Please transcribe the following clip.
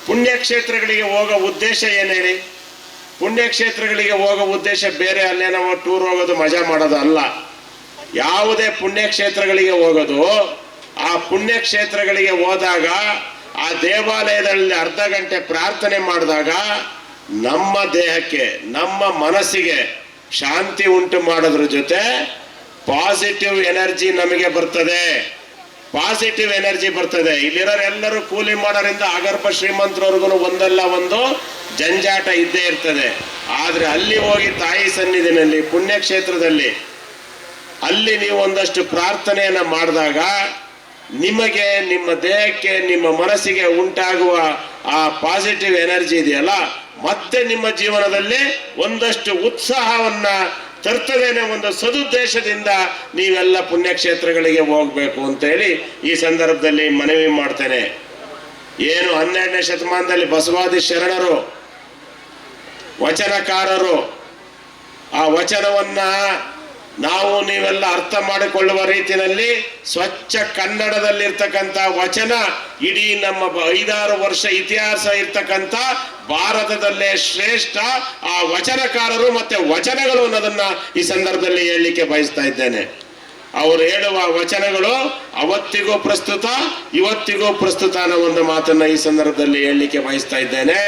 ಪುಣ್ಯಕ್ಷೇತ್ರಗಳಿಗೆ ಹೋಗೋ ಉದ್ದೇಶ ಏನು ಹೇಳಿ? ಪುಣ್ಯಕ್ಷೇತ್ರಗಳಿಗೆ ಹೋಗೋ ಉದ್ದೇಶ ಬೇರೆ, ಅಲ್ಲೇ ನಾವು ಟೂರ್ ಹೋಗೋದು ಮಜಾ ಮಾಡೋದು ಅಲ್ಲ. ಯಾವುದೇ ಪುಣ್ಯಕ್ಷೇತ್ರಗಳಿಗೆ ಹೋಗೋದು, ಆ ಪುಣ್ಯಕ್ಷೇತ್ರಗಳಿಗೆ ಹೋದಾಗ ಆ ದೇವಾಲಯದಲ್ಲಿ ಅರ್ಧ ಗಂಟೆ ಪ್ರಾರ್ಥನೆ ಮಾಡಿದಾಗ ನಮ್ಮ ದೇಹಕ್ಕೆ, ನಮ್ಮ ಮನಸ್ಸಿಗೆ ಶಾಂತಿ ಉಂಟು ಮಾಡೋದ್ರ ಜೊತೆ ಪಾಸಿಟಿವ್ ಎನರ್ಜಿ ನಮಗೆ ಬರ್ತದೆ. ಪಾಸಿಟಿವ್ ಎನರ್ಜಿ ಬರ್ತದೆ. ಇಲ್ಲಿರೋರೆಲ್ಲರೂ ಕೂಲಿ ಮಾಡೋರಿಂದ ಅಗರ್ಭ ಶ್ರೀಮಂತರವ್ರಿಗೂ ಒಂದಲ್ಲ ಒಂದು ಜಂಜಾಟ ಇದ್ದೇ ಇರ್ತದೆ. ಆದ್ರೆ ಅಲ್ಲಿ ಹೋಗಿ ತಾಯಿ ಸನ್ನಿಧಿನಲ್ಲಿ, ಪುಣ್ಯಕ್ಷೇತ್ರದಲ್ಲಿ ಅಲ್ಲಿ ನೀವು ಒಂದಷ್ಟು ಪ್ರಾರ್ಥನೆಯನ್ನ ಮಾಡಿದಾಗ ನಿಮಗೆ, ನಿಮ್ಮ ದೇಹಕ್ಕೆ, ನಿಮ್ಮ ಮನಸ್ಸಿಗೆ ಉಂಟಾಗುವ ಆ ಪಾಸಿಟಿವ್ ಎನರ್ಜಿ ಇದೆಯಲ್ಲ, ಮತ್ತೆ ನಿಮ್ಮ ಜೀವನದಲ್ಲಿ ಒಂದಷ್ಟು ಉತ್ಸಾಹವನ್ನ ತರ್ತದೇನೆ. ಒಂದು ಸದುದ್ದೇಶದಿಂದ ನೀವೆಲ್ಲ ಪುಣ್ಯಕ್ಷೇತ್ರಗಳಿಗೆ ಹೋಗ್ಬೇಕು ಅಂತೇಳಿ ಈ ಸಂದರ್ಭದಲ್ಲಿ ಮನವಿ ಮಾಡ್ತೇನೆ. ಏನು 12ನೇ ಶತಮಾನದಲ್ಲಿ ಬಸವಾದಿ ಶರಣರು, ವಚನಕಾರರು, ಆ ವಚನವನ್ನ ನಾವು ನೀವೆಲ್ಲ ಅರ್ಥ ಮಾಡಿಕೊಳ್ಳುವ ರೀತಿಯಲ್ಲಿ ಸ್ವಚ್ಛ ಕನ್ನಡದಲ್ಲಿರ್ತಕ್ಕಂಥ ವಚನ ಇಡೀ ನಮ್ಮ 5-6 ವರ್ಷ ಇತಿಹಾಸ ಇರ್ತಕ್ಕಂಥ ಭಾರತದಲ್ಲೇ ಶ್ರೇಷ್ಠ ಆ ವಚನಕಾರರು ಮತ್ತೆ ವಚನಗಳು ಅನ್ನೋದನ್ನ ಈ ಸಂದರ್ಭದಲ್ಲಿ ಹೇಳಲಿಕ್ಕೆ ಬಯಸ್ತಾ ಇದ್ದೇನೆ. ಅವರು ಹೇಳುವ ವಚನಗಳು ಅವತ್ತಿಗೂ ಪ್ರಸ್ತುತ, ಇವತ್ತಿಗೂ ಪ್ರಸ್ತುತ ಅನ್ನೋ ಒಂದು ಮಾತನ್ನ ಈ ಸಂದರ್ಭದಲ್ಲಿ ಹೇಳಲಿಕ್ಕೆ ಬಯಸ್ತಾ ಇದ್ದೇನೆ.